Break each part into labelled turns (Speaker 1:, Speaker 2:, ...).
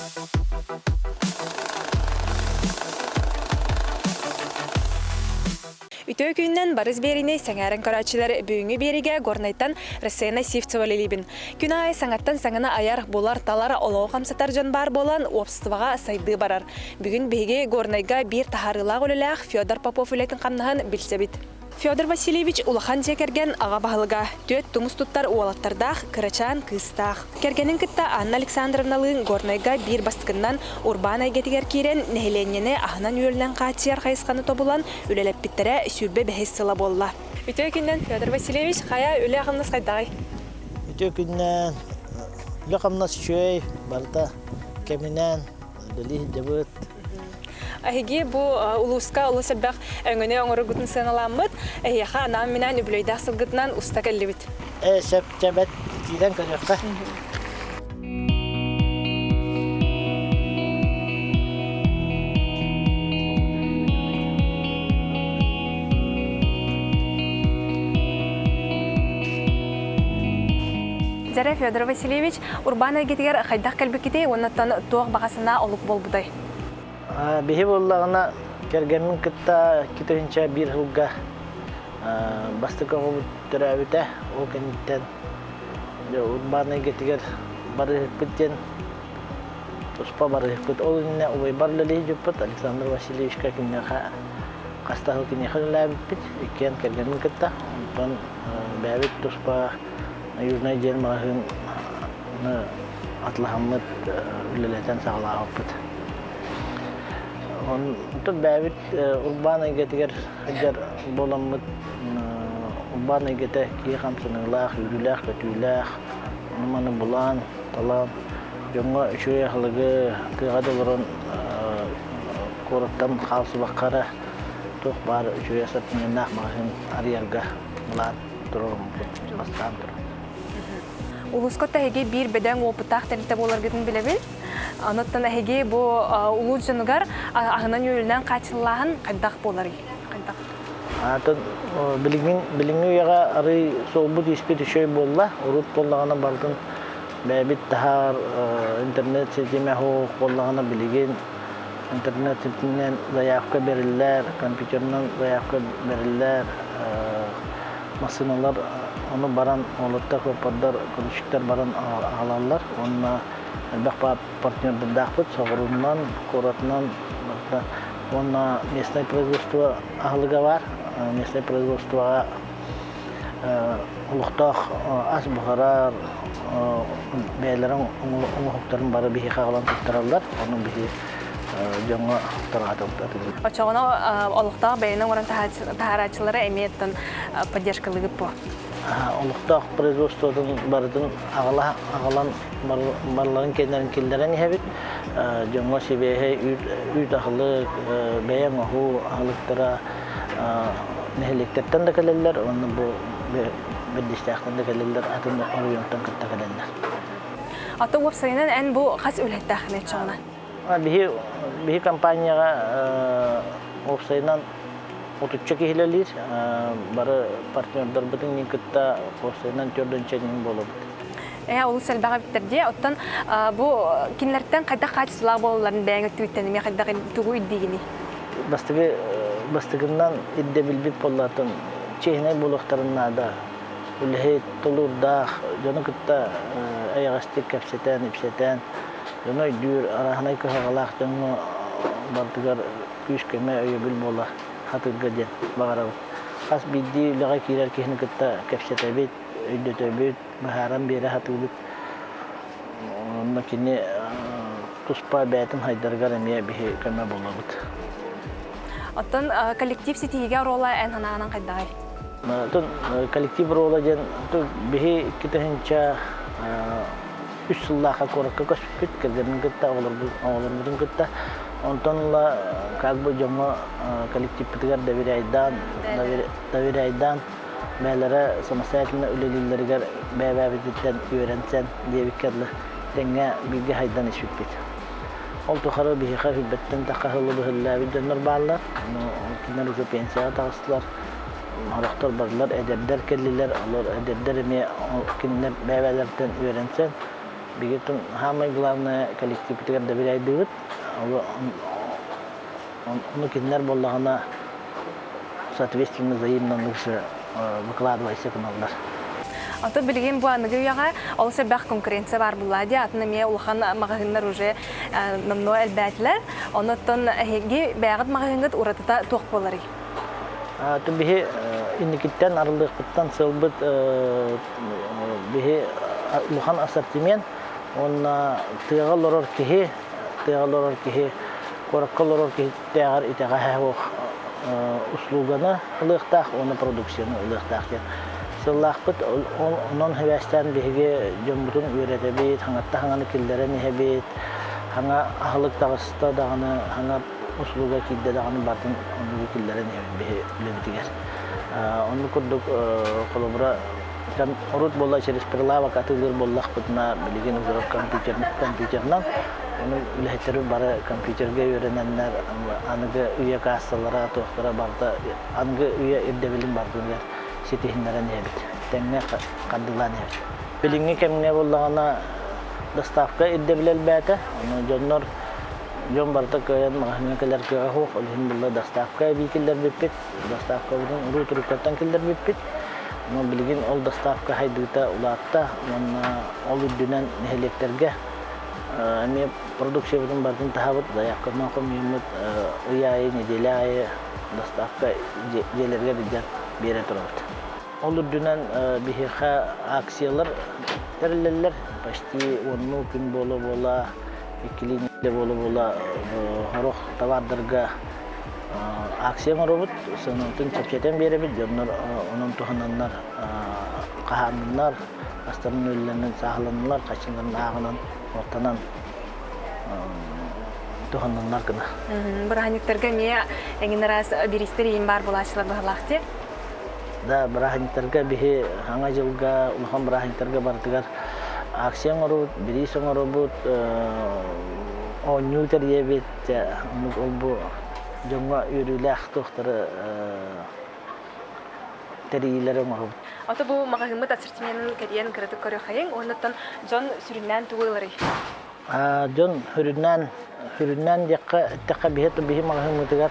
Speaker 1: Ütö gündən barız berine sangaren karaçılar büyüngü beriге горнайтан Рассена Сивцева лилибин. Күн ай саңаттан саңына аяр болар талара олоо камсатар жан бар болан опствага сайды барар. Бүгүн беге горнайга бир тахарылак өлелак Федор Попов үлетін камнаһын билсебит. Федор Васильевич улахан жекерген ага баһылга төт тумус туттар уалаттардах кырачан кыстах. Кергенин кытта Анна Александровналын горнайга бир бастыгынан урбан айгетигер кирен нехеленнене ахнан үйөлнен катияр хайсканы тобулан үлелеп биттере сүрбе бехессела болла. Үтө күнден Федор Васильевич хая үле ахымнас кайдай.
Speaker 2: Үтө күнден үле ахымнас чөй барда кеминен дели дебет.
Speaker 1: Ахиги бу улуска улусабак өңөне оңору гутун сыналамыт. Яха анам менен үблөйдак сылгытынан уста келлибит.
Speaker 2: Сеп жабет тиден көрөккө.
Speaker 1: Жара Федор Васильевич урбан айгетигер хайдак келбеките оннаттан тоог багасына олук болбудай.
Speaker 2: Бихи боллагына кергенин кытта китинче бир хылга бастыка төрөбүтэ о кенттен урбан айгетигер бары пыттен туспа бары пыт ол не ой барлали жуппат Александр Васильевич какинеха кастахыл кинеха лабит кен кергенин кытта онтон бәбит туспа южный ден магын атлахаммыт үлелетен саглааппыт. Он тут бәбит урбан айгетигер хаҗар боламмыт урбан айгете ки хамсыныйлах, үрүлах, көтүлах, маны булан, талап, жоңга үчөй хылыгы, кыгады борон короттан халсы баккара тох бар үчөй сатынын нахмахын ариярга булат турум бастан тур.
Speaker 1: Улускотта хеге бир беден опытак терите болар гытын билебил. Анаттан хеге бу улуджыныгар агынан юлдан качыллаган кайдак болар. Кайдак.
Speaker 2: Атын билиңи яга ары солбут ишке төшөй болла, урут боллагана бардын бәбит тахар интернет сетеме хо боллагана билеген интернет сетенен заявка берилер, компьютернан заявка берилер, машиналар onu baran olutta kopardar konuşuklar baran alanlar onunla bakpa partnerden dağıt soğurundan koratından onunla mesleği производство ahlıga var mesleği производство uluqtaq az buharar beylerin umuhukların barı bihi qağılan tutturarlar onun bihi жаңа таргатып.
Speaker 1: Очогона олуктак бейнең орын тахарачылары эмиеттен поддержкалыгы по.
Speaker 2: Олуктак производстводан бардын агалан барларын кендерин килдерен хебит. Жаңа себеге үй тахылык бейен ху алыктара нехлектерден да келелер, оны бу бедистактан да келелер, атын орыйонтан кытта келелер.
Speaker 1: Аты веб-сайтынан эн бу кас үлеттахне чогына.
Speaker 2: Bihi kampanyaya ofsaydan otutça kihlelir, barı partnerler bütün nikitta ofsaydan törden çenin bolup.
Speaker 1: Улус элбага биттерди, оттан бу кинлерден кайда качсылар болларын бәңе түйтенеме кайда тугу иддигини.
Speaker 2: Бастыгынан идде билбит боллатын чехне булуктарына да үлһе толурда жаны кытта аягастык кепсетен ипсетен Yana dür arahına kıhagalak canlı bartıgar küş keme öyebil bola hatırga den bağırağı. Has biddi laga kiler kihni kıtta kefşetebit, öydötebit, baharam beri hatırlık. Makine tuspa beytin haydargar emiye bihi keme bola bud.
Speaker 1: Atın kolektif sitihiga rola en hananan kayday.
Speaker 2: Atın kolektif rola jen bihi kitahinca 3 yıllığa korakka köşküt kergenin kıtta oğlanların kıtta ondanla kalbu jama kolektif pitigar davir aydan beylere samasayatına ülelilerigar bebebiditten öğrensen diye bikerli denge bilgi haydan işbit. Oltu xara bihi xafibbetten taqahıllı bihillabidden nurballar kinler ucu pensiya tağıstılar Maraqtar barlar edebder kelliler alır edebder mi kinler bebelerden öğrensen Бигетун самое главное коллектив тигер добирайдыгыт. Он кинер боллагана соответственно взаимно нужно выкладывайся каналдар.
Speaker 1: Ото билген бу аныгы яга олса бак конкуренция бар буллади атны ме улхан магазиннар уже намно элбәтләр. Онотон һеги бәгыт магазингыт уратата ток болары.
Speaker 2: Тубихи инникиттен арылыктан сылбыт бихи улхан ассортимент он тыгаллар кихи кораккаллар кихи тягар итага хавох услуганы лыктах оны продукцияны лыктах. Сыллахпыт онон хевестен биһиге жомбутун үйрәтәбит, хаңатта хаңаны килләрен һәбит, хаңа ахлык тагыста даганы, хаңа услуга кидде даганы батын онны килләрен һәбит билетигәр. Онны курдук колобра кам урут болла через прилава катылыр боллахпытна билеген үзәк компьютернан оны ләһтәре бары компьютерге өйрәнәннәр, аныгы үе кассалара тохтара барда, аныгы үе ирдәбелин бардылар. Сетихиннерен ебит. Теңне кандылан ебит. Билинге кемне боллагана доставка идде билел бәте. Аны жоннор жон барта көйен магазинкалар көйө хок, олин булла доставка бикиллер биппит. Доставка бүген рут рукаттан киллер биппит. Но билген ол доставка хайдыта улатта, мына ол дүнен нехелектерге эми продукция бүтүн бардын тахабыт даяккана коммент уяй неделяй доставка желерге диген бере турат. Олар дүнен бихиха акциялар тереллер, почти онну күн бола, икили бола, хорох товардарга акция робот, сонун чапчетен беребит, жоннор онун тухананнар, каханнар, астарын өллеринен сахаланнар, качыңдарын агынан, ортанан туханнар кына.
Speaker 1: Бираханиктарга ме эңинерас биристер бар булачлар бахлахти.
Speaker 2: Да, брахинтарга бихи ханга жылга улхан брахинтарга бартыгар акция робот, бирис робот, оннютер ебет, олбу жонга үрүлэх тохтары терилери робот.
Speaker 1: Ото бу магазинмыт ассортиментын кеден кырыты көрө хайын, оннотон жон сүрүннән тугылары.
Speaker 2: Жон хүрүннән якка бихи магазинмытыгар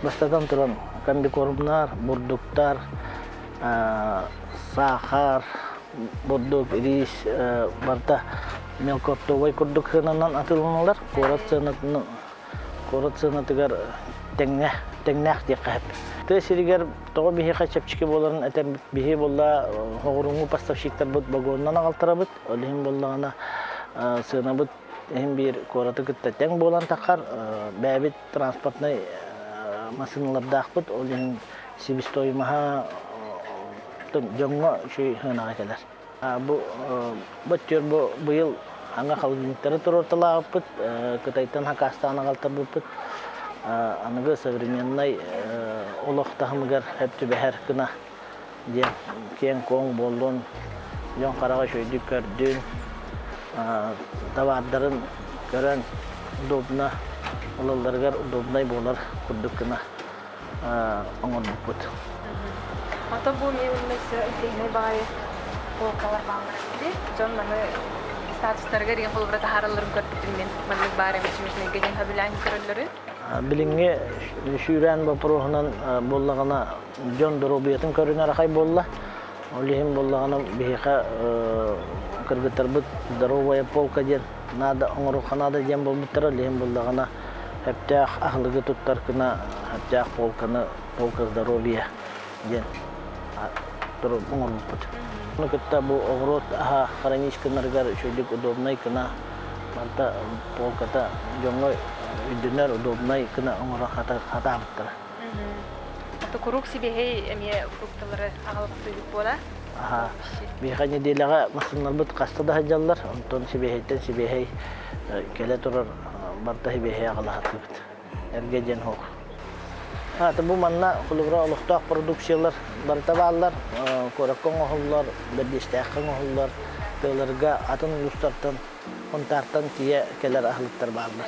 Speaker 2: бастадан туран комбикормнар, бурдуктар, сахар, бурдук, рис, барта мелкоптовый курдукханан атылыналар, коротсынатыгар теңнәх диккәп. Тесиригер тоо бихи качапчыки боларын этер бихи болла хогуруңу поставщиктар бут багоннан агалтырабыт, олим боллагана сынабыт эм бир кораты кытта тең болан такар бәбит транспортный машиналардакпыт, олим себестоимаха жоңго шүй хына келер. Бу бөттөр бу быйыл аңа халыктары турорталапыт, кытайтан хакастан агалтырбыт. Аныгы современный олохтахмыгар хепти бәһәр кына дия кең коң болдун жон карага шөйдү көрдүн товардарын көрөн удобна олаларгар удобнай болар курдук кына оңорбут.
Speaker 1: Ото бу мемнесе ихне бай полкалар баңгырды. Жон маны статустарга деген холбрата хараларын көрдүм мен. Маны бары мичмешне геген хабилан көрөлөрү.
Speaker 2: Билинге шүрән бапрохнан боллагана жон доробиятын көрүнөр акай болла. Олихим боллагана бихиха кыргытарбыт здоровая полка ден надо оңоруханада ден болбуттар. Олихим боллагана хептях ахлыгы туттар кына хептях полка здоровья ден туруп оңорбут. Кытта бу огрот хроническанаргар шөйдүк удобнай кына барта полката жоңой үдүнөр удобнай кына оңора хатабыттар.
Speaker 1: Ото курук сибехей эме фрукталары агалып туйуп бола.
Speaker 2: Биха неделяга машиналарбыт кастада хаҗаллар, онтон сибехей келе турар барта сибехей агалахатыбыт. Эргеден хок. Бу манна кулугра олуктак продукциялар барта баллар, кораккон оһуллар, бердистәккон оһуллар, тыларга атын юстартан, онтартан тие келер ахлыктар баллар.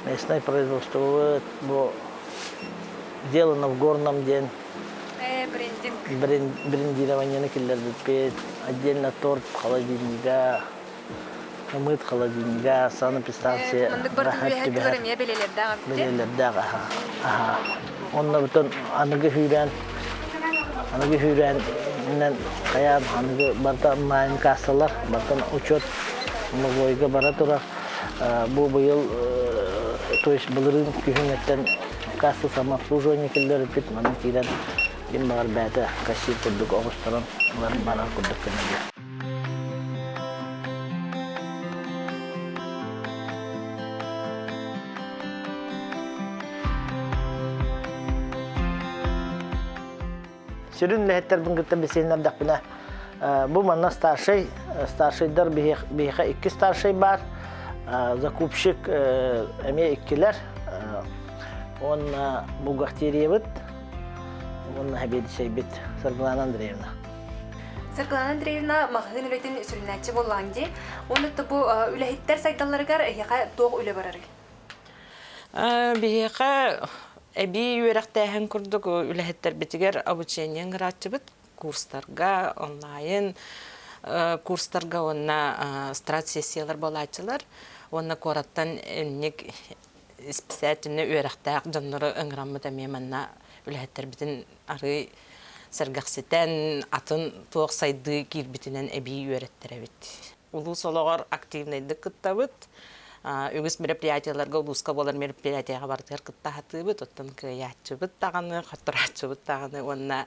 Speaker 2: Местное производство бу сделано в горном день.
Speaker 1: Брендинг.
Speaker 2: Брендирование на киллер бит. отдельно торт холодильника, мыт холодильника, санэпидстанция.
Speaker 1: Мындык барды үлэһэттигэр эмиэ белелердээҕа битти.
Speaker 2: Белелердәк, аха. Онна бутон аныгы хүйрән, иннен каян аныгы барта майын кассалар, бартан учет мозойга бара тура. Бу быйыл, то есть былырын күхүнеттен касса самообслуживание келдер бит, маны кирен ким бар бәте кассир курдук огустаран, улар бара курдук кенеге. Сürün lehetlerden gittim biseynler dakbine. Bu manna starşaylar bihe iki starşay var. Zakupşık emiye ikkiler. Onun buğahteriye bit. Onun haberi şey bit. Sargılan Andreevna.
Speaker 1: Sargılan Andreevna mağın üretin sürünetçi bollandı. Onu da bu ülehitter saydaları gar yağa doğu üle bararı.
Speaker 3: Bihe Эби үйрәктәһен курдук үләһеттер битигер обучениен гратчыбыт курстарга онлайн курстарга онна страт сессиялар болачылар онна кораттан эмник специальный үйрәктәк жаннары ыңраммыта меманна үләһеттер битин ары сәргәксетен атын тоқ сайды кирбитинен эби үйрәттер бит улус ологор активныйдык кыттабыт Үгіс мероприятияларға улуска болар мероприятияға бардығар қытта хатыбыт, оттан кыятчыбыт тағаны, қаттыратчыбыт тағаны, онна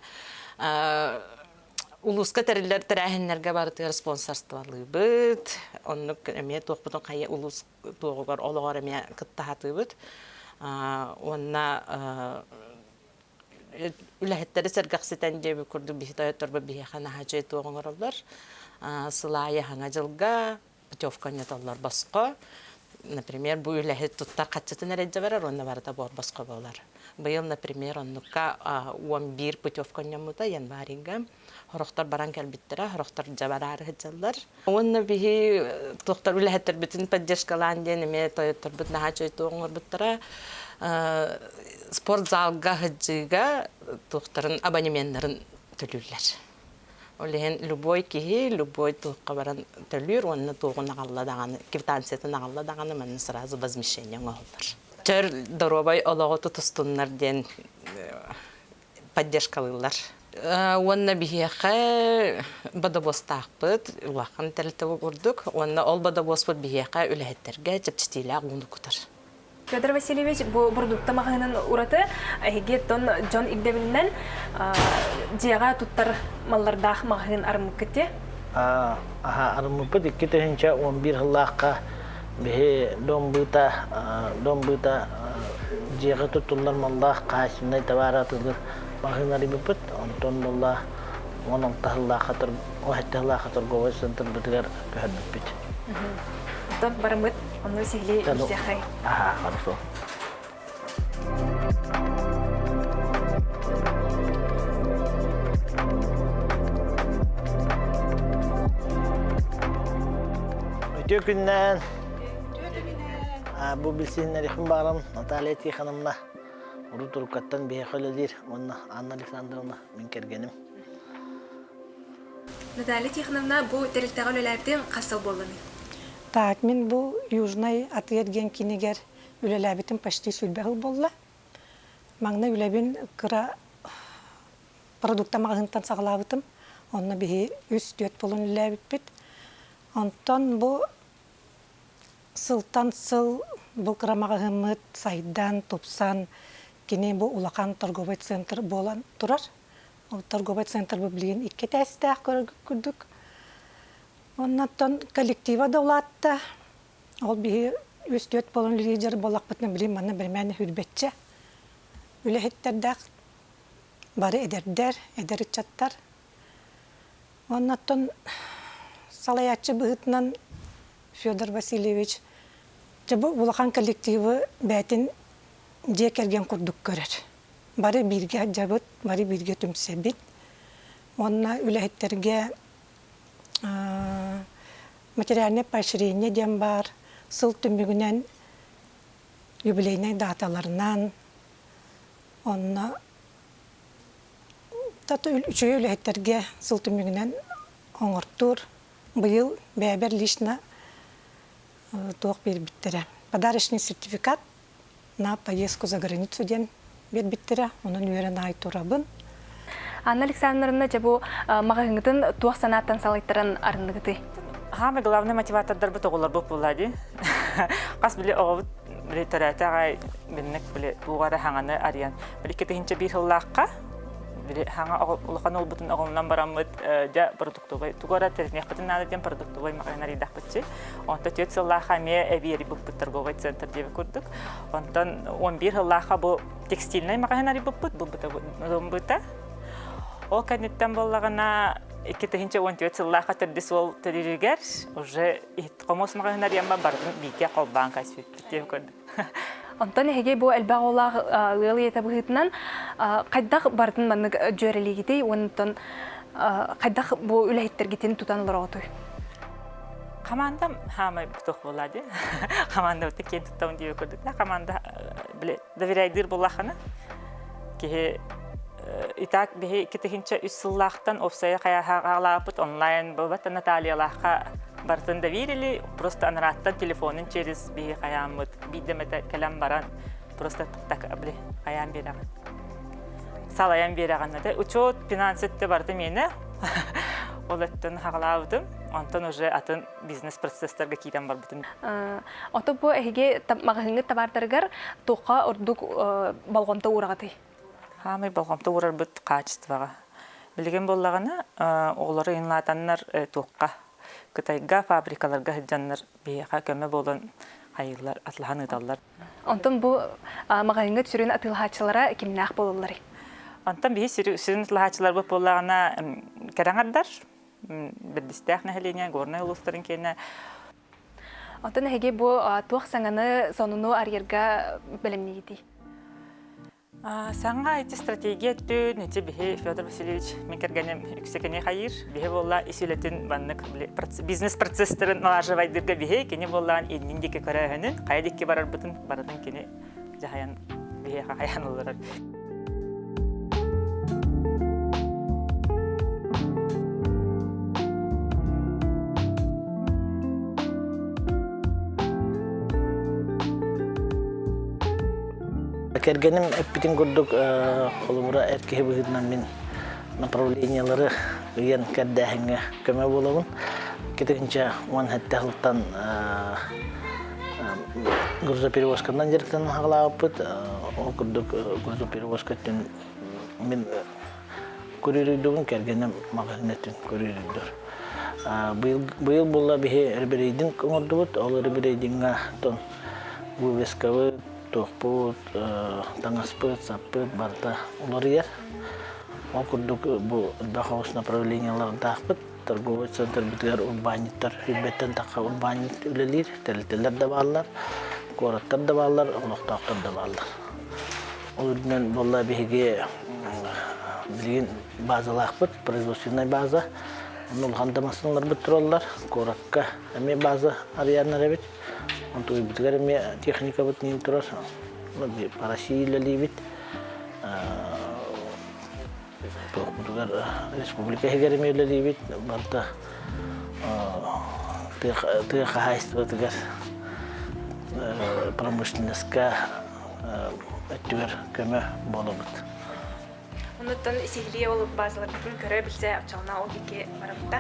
Speaker 3: улуска тәрілер тәрәхінлерге бардығар спонсорствалыбыт, онны әме тоқпытын қайы улус тоғығар олығар әме қытта хатыбыт, онна үләхеттері сәргақсетен дебі күрді бейті өттірбі бейхана хачай тоғыңыр олар, сылайы хаңа жылға, путевка неталар басқа, Например, бу үләһет туттар катчытын әрәҗә барар, онна барда бор баска болар. Быел, например, оннука 11 путевка нямута январинга. Хорохтар баран кәлбиттера, хорохтар жабарары хәҗәлләр. Онна бихи туктар үләһеттер битен поддержкалан ден ме тойтор бит нахачы тоңор биттера. Спорт залга хәҗҗига туктарын абонементларын төлүләр. Олеген любой кихи, любой туққа баран төлүр, онны туғын ағалладағаны, квитанцияты ағалладағаны мәнін сразу возмещение олар. Чөр доробай олағыты тұстынлар ден поддержкалылар. Онна бихеқа бадабос тақпыт, уақын тәлітігі көрдік, онна ол бадабос бұд бихеқа үләхеттерге жіпчетейлі ағуны күтір.
Speaker 1: Федор Васильевич, bu produkta mağının uratı ton John İgdebil'den ciğağa tuttar mallardağ mağın arımık gitti.
Speaker 2: Arımık gitti. İki terince 11 hıllıqqa bihi dombuta ciğağa tutullar mallar qasimnay tavaratılır mağın arımık gitti. Ondan mallar 16 hıllıqqa o hatta hıllıqqa govay sentr bitigar köhənnük bitti.
Speaker 1: Don barımıt onu sihli yüzeyxay.
Speaker 2: Aha, хорошо. Ötüyor günden. Bu bilsinler yakın bağlam Natalya Tiyhanım'la. Uru Turukat'tan bir yakaladır. Onunla Anna Aleksandrovna min kergenim.
Speaker 1: Natalya Tiyhanım'la bu terilteği ölelerden qasıl bollanı.
Speaker 4: Так, мен бұл южнай атыерген кинегер үлеләбітін почти сүлбәғыл болла. Маңна үләбін кыра продукта мағынтан сағылабытым. Онна бігі үс дөт болын үләбіт бит. Онтан бұл сылтан сыл, бұл кыра мағынмыт сайдан, топсан, кене бұл улақан торговый центр болан тұрар. Ол торговый центр бұл білген икке тәсті көрдік. Оннан коллектива дауладта. Ол бігі өстөт болын лидер болақ бұтны білейм, маны бірмәні хүрбетче. Үләхеттердәқ бары әдердер, әдерітчаттар. Оннан салаятчы бұғытынан Федор Васильевич жабы улақан коллективы бәтін же керген күрдік көрер. Бары бірге жабыт, бары бірге түмсебет. Онна үләхеттерге материальное поощрение дем бар, сыл түмігінен юбилейный даталарынан, онна таты үші үләхеттерге сыл түмігінен оңортур быйыл бәбер лично туох бербиттере. Подарочный сертификат на поездку за границу ден бербиттере. Онун үйерен ай турабын.
Speaker 1: Анна Александровна жабу магыңытын туох санаттан салайттарын арындыгыты.
Speaker 3: Хаме главный мотиватордар бу тоголар бу булады. Кас биле огут биле таратагай миннек биле тугара хаңаны арыян. Биле кетинче бир хыллакка биле хаңа улхан олбутун огоннан барамыт да продуктовый тугара техник бутун наден продуктовый магазин дахпытчы. Онта төт сыллаха ме эбири бу торговый центр деп көрдүк. Онтан 11 хыллаха бу текстильный магазин бу бута. Ол кәнеттен болағына 2014 жыллаға түрдіс ол түрігер, уже қомос мағынар ямба бардың бейке қолбан кәсіп деп көрдім.
Speaker 1: Онтан әге бұл әлбәғ олақ ұялы еті бұғытынан қайдақ бардың манық жөрелегідей, онтан қайдақ бұл үләйттер кетені тұтанылыр оғытой?
Speaker 3: Командам хамай бұтық болады. Команда өті кен тұттауын деп көрдік. Команда доверяйдыр болақаны. Кеге Итак, бихи китихинча үссыллахтан офсая қаяғалапыт онлайн бабат Натальялахқа бартын доверили, просто анраттан телефонын через бихи қаямыт, бидемете кәлем баран, просто тұқтақ абли қаям бераған. Салаян бераған еді. Учет финансетті барды мені, ол әттін қағалауыдым, онтан уже атын бизнес-процесстерге кейден бар бұтын.
Speaker 1: Оты бұл әйге мағыңы табардарғар тұққа ұрдық балғамта урағаты?
Speaker 3: Хамай балғамта урар бұт качествоға. Білген болағына, олары инлатаннар туққа, Кытайга фабрикаларга жаннар бейға көмі болын қайылар, атлыған ұдалар.
Speaker 1: Онтан бұл мағайыңы түсірін атылғачылара кемнақ болылары?
Speaker 3: Онтан бей сүрін атылғачылар бұл болағына кәраңардар, бірдістәқ нәхелене, горны ұлыстарын кені.
Speaker 1: Онтан әге бұл туақ саңаны сонуну арьерға білімнегеті?
Speaker 3: Саңға айты стратегия түн, әте бейі Федор Васильевич мен кергенем үксекене қайыр. Бейі болла исілетін баннық бизнес-процесстерін налажывайдырға бейі кені боллаған еліндеке көрәғінің қайдекке барар бұтын барадың кені жағаян бейі қаян оларар.
Speaker 2: Кергенім әппетін көрдік қолымыра әркеге бұғыдынан мен направлениялары үйен кәрдәхіңе көмі болуын. Кетігінші оған әтті қылттан грузоперевозкадан жеріктен ағылауып бұд. Ол көрдік грузоперевозкаттен мен көререйдігін кергенім мағазинеттен көререйдір. Бұйыл болла бейі әрбірейдің көңірді бұд. Ол әрбірейдіңға тон бұвескавы тоқпыт, таңаспыт, саппыт, барда олар ер. Ол күрдік бұл бақауыз направленияларын тақпыт, торговый центр бітігер урбаниттар, хүлбеттен таққа урбанит өлелер, тәлітелер де балар, қораттар да балар, олықтақтар да балар. Ол үрдінен болла бейге білген базалақпыт, производственный база. Оның қандамасынлар бұттыр олар, қораққа әме база арыянар әбет. Untuk ibu tegara me teknika buat ni terus, lebih parasi lali bit. Untuk tegara Republika Hegara me lali bit, banta tegara hais tu tegara promosi naskah tegara kami boleh buat.
Speaker 1: Онтан сихри олып базалар бүтін көрі білсе апчалына ол беке барымда?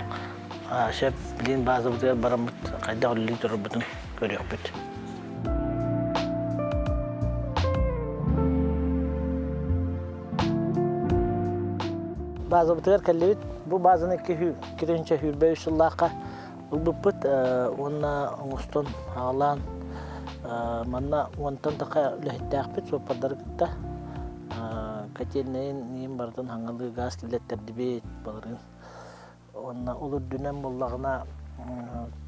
Speaker 2: Шеп білін база бұтығар барымыд, қайда олылы тұры бүтін көрек бүт. База бұтығар кәлі бүт, бұл базаны керенші хүрбәй үшіллаққа ұлбып бүт, онына оңыстон ағалан, манна онтан тақа үләхеттәқ бүт, сопардар күтті. Кәтелнейін нейін бардын хаңылы газ келеттерді бейт балырын. Онна олыр дүнен боллағына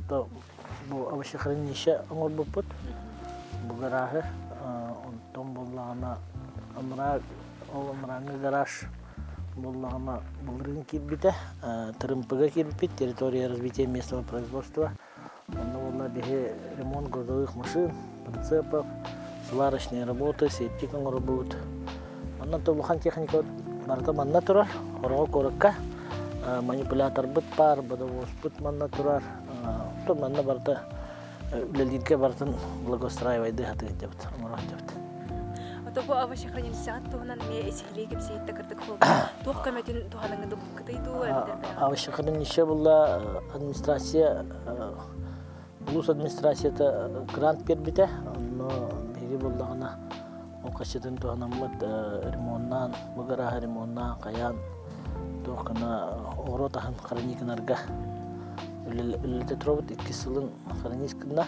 Speaker 2: бұл авышықырын неше оңыр бұппыт. Бұғырағы онтон боллағына омыраңы гараж боллағына бұлырын келбіті. Тырымпыға келбіт, территория развития местного производства. Онна болла бейі ремонт грузовых машин, прицепов, сварочные работы, септик оңыр бұд. Манна тобухан техника барда манна турар, хорого коракка манипулятор быт бар, бодовоз быт манна турар. Тон манна барта үлелирге бартын благоустраивайды хаты жабыт, оморох жабыт.
Speaker 1: Ото бу аваша хранилищагат туһунан ме эсихиле кепсиитте кырдык хол. Тух көмөтүн туханыңды буккытыйду
Speaker 2: Авашаханын ише була администрация, улус администрацията грант бербите, но беги буллагына ол качытын туханаммыт ремонтнан, бугара ремонтнан, каян, тухана оротахан храникнарга. Үлете тробут 2 сылын храникнда.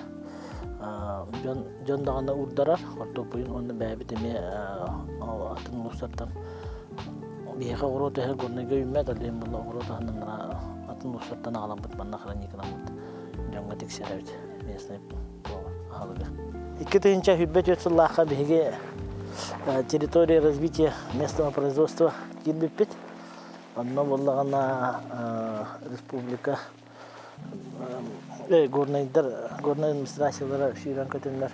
Speaker 2: Жон дагана урдарар, ортопуйун онны бәбитеме атын улустардан бияха оротаха горнага үммет алем була оротаханын атын улустардан агаламбыт банна храникнамбыт. Жонга тексеребит местный халыга. 2000 хүббет өтсыллаха беге территория развития местного производства кирбиппит. Онно боллагана республика горный администрациялары шүйрен көтөнлөр.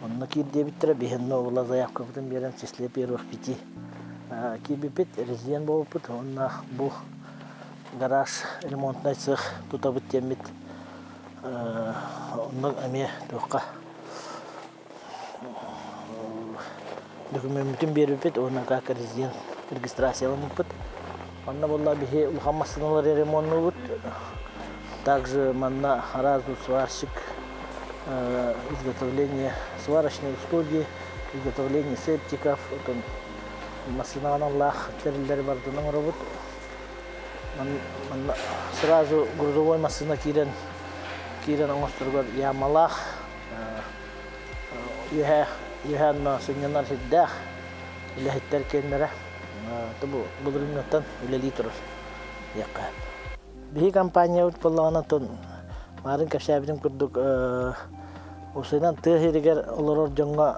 Speaker 2: Онно кирдебиттер бехенно була заявка бутун берен числе первых 5 кирбиппит резидент болуппут. Онна бу гараж ремонтный цех тутабыт темит. Онно эме тоққа документин бериппит, онна как резидент регистрацияланыппыт. Онна болла бихе улхамасыналар ремонтнубут. Также манна разу сварщик, изготовление сварочной услуги, изготовление септиков, масыналах терилер бардының робот. Сразу грузовой машина кирен оңостыргар ямалах, юханна сынянар хиддах, или хиттер кеннере, бұлырыңнаттан үлелі тұрыр яққа. Бихи компания утпаллағана тон марын кәшәбінің күрдік осыйнан тыхиригер олорор жоңға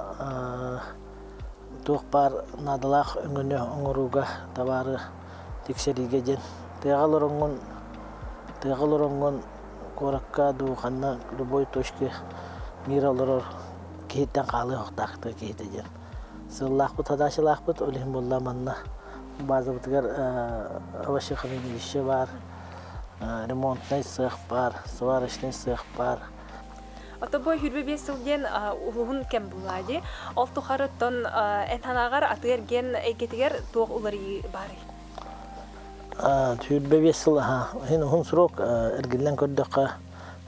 Speaker 2: туық бар надалақ өңіні оңыруға табары тексериге ден. Тығалыр оңын коракка дуғанна любой точке мир олорор кейттен қалы оқтақты кейті ден. Сыллақ бұт, адашылақ бұт, олихин болла манна база бұтығар авашы қамын еші бар. Ремонтный цех бар, сварочный цех бар.
Speaker 1: Ото бу хүрбе бесилген улугун кем булади. Ол тухарыттан энханагар атырген экетигер туг улары бары.
Speaker 2: Хүрбе бесил хин хун срок эргилен көрдөккө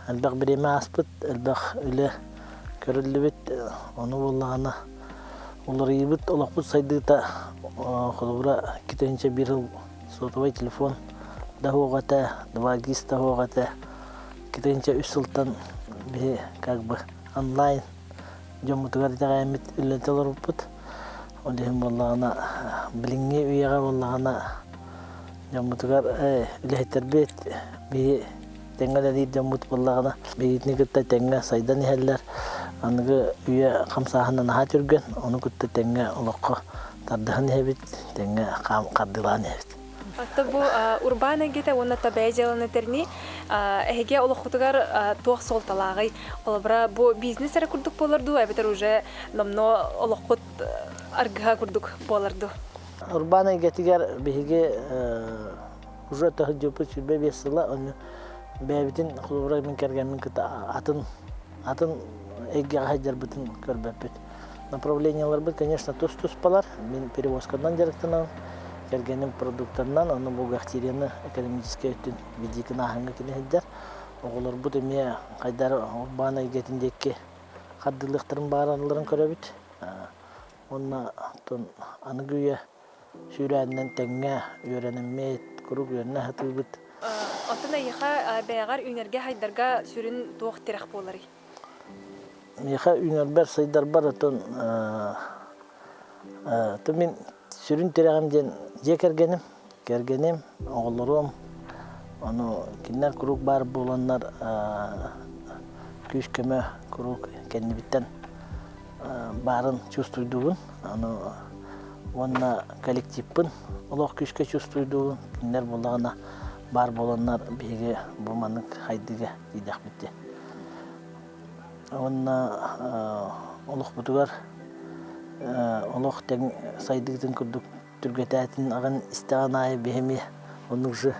Speaker 2: албак биреме аспыт, албак үле көрүлүбүт, ону буллагана улары бит олокпут сайдыта холобра китенче бир жыл сотовый телефон дahogata, 2 гис дahogata, китенче 3 жылдан бе как бы онлайн жомутугар тагамит үлетелер бут. Олем боллагана билинге уяга боллагана жомутугар үлетербет бе теңгелери жомут боллагана бейтни кытта теңге сайдан хеллер аныгы уя камсаханан хатүрген ону кытта теңге олокко тардан хебит теңге каддылан хебит.
Speaker 1: Ото бу урбана гете онна табайжаланы терни эге олохутугар туох солталагы олбра бу бизнесер курдук болорду абетер уже номно олохут арга курдук болорду.
Speaker 2: Урбана гетигер беге уже тахджупы чүбе бесила он бебитин хулбра мен кергенин кыта атын эге хаҗар бутын көрбөпөт. Направлениялар бит, конечно, тус-тус балар. Мен перевозкадан жарыктанам. Кергеним продукттарынан аны бухгалтерияны экономический өтүн бидикин аханга кинеһидер. Оголор бу деме кайдар урбана гетиндеки каддылыктарын баараларын көрөбүт. Онна тон аныгыя сүрәннән тәңгә өйрәнмәт куруп йөрнә хатыбыт.
Speaker 1: Отына яха бәягар үнәргә хайдарга сүрен туох терәк болары.
Speaker 2: Яха үнәрбәр сайдар бар тон мен сүрін терәгімден же кергенім, оғылырым, оны кинер күрік бар боланлар күш көмі күрік кәнебіттен барын чувствуйдуғын, оны коллективпін, олық күшке чувствуйдуғын, кинер болағына бар боланлар беге болманың хайдыға дейдек бітті. Оны олық бұтығар олох тең сайдыгын күрдүк түргөтәтин аган истаган ай бехеми онугы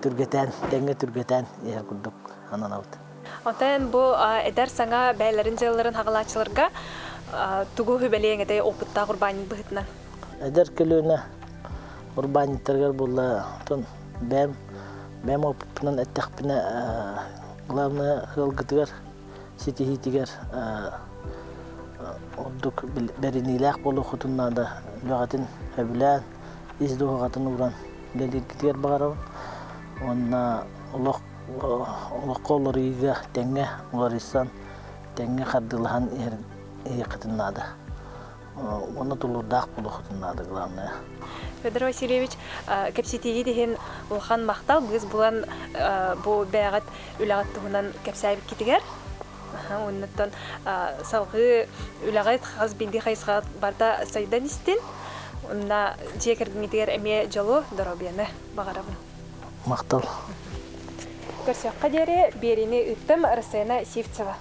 Speaker 2: түргетен, теңге түргетен ер курдук ананабыт.
Speaker 1: Онтан бу эдер саңа бәйләрен җылларын хагалачыларга тугу хүбәлеңеде опытта курбани быһытнан.
Speaker 2: Эдер келүнә урбанитергер булла тон бәм опытнан әттәхпинә главное хылгытыгар ситихитигер ордук бериниләк болу хутуннада лөгатын хөбүлән издугатын уран геликитер багарам. Онна улук колорыйга теңге лорисан теңге хаддылхан иекытыннада. Оны тулурдак болу хутуннада главное.
Speaker 1: Федор Васильевич, кепситиги деген улхан мактал biz булан бу бәгат үләгат тугунан кепсәбик китигер. Оннан салгы үләгат хаз бинди хайсга барда сайдан истин. Онна жекергидер эме жолу доробияны багарабын.
Speaker 2: Мактал.
Speaker 1: Көрсөккө дере берини ыттым Рысена Сивцева.